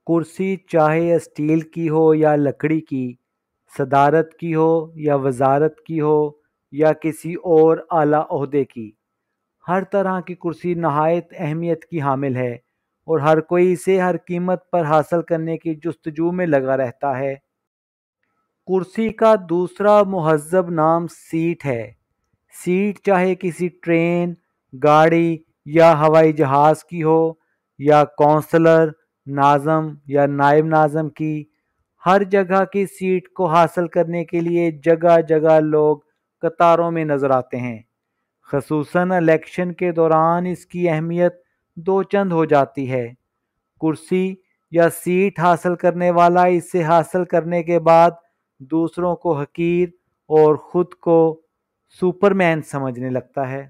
کرسی چاہے اسٹیل کی ہو یا لکڑی کی، صدارت کی ہو یا وزارت کی ہو یا کسی اور اعلیٰ عہدے کی، ہر طرح کی کرسی نہایت اہمیت کی حامل ہے اور ہر کوئی اسے ہر قیمت پر حاصل کرنے کی جستجو میں لگا رہتا ہے۔ کرسی کا دوسرا مہذب نام سیٹ ہے۔ سیٹ چاہے کسی ٹرین، گاڑی یا ہوائی جہاز کی ہو، یا کونسلر، ناظم یا نائب ناظم کی، ہر جگہ کی سیٹ کو حاصل کرنے کے لیے جگہ جگہ لوگ قطاروں میں نظر آتے ہیں۔ خصوصاً الیکشن کے دوران اس کی اہمیت دو چند ہو جاتی ہے۔ کرسی یا سیٹ حاصل کرنے والا اسے حاصل کرنے کے بعد دوسروں کو حقیر اور خود کو سپرمین سمجھنے لگتا ہے۔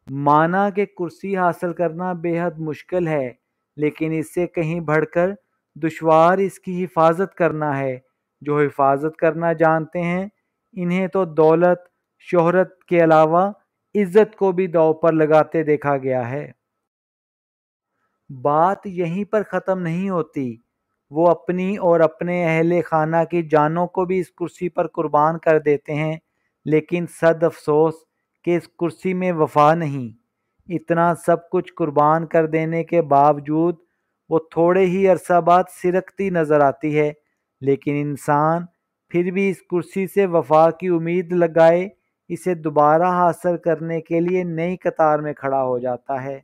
مانا کہ کرسی حاصل کرنا بے حد مشکل ہے، لیکن اس سے کہیں بڑھ کر دشوار اس کی حفاظت کرنا ہے۔ جو حفاظت کرنا جانتے ہیں، انہیں تو دولت، شہرت کے علاوہ عزت کو بھی داؤ پر لگاتے دیکھا گیا ہے۔ بات یہیں پر ختم نہیں ہوتی، وہ اپنی اور اپنے اہل خانہ کی جانوں کو بھی اس کرسی پر قربان کر دیتے ہیں، لیکن صد افسوس کہ اس کرسی میں وفا نہیں۔ اتنا سب کچھ قربان کر دینے کے باوجود وہ تھوڑے ہی عرصہ بعد سرکتی نظر آتی ہے، لیکن انسان پھر بھی اس کرسی سے وفا کی امید لگائے اسے دوبارہ حاصل کرنے کے لیے نئی قطار میں کھڑا ہو جاتا ہے۔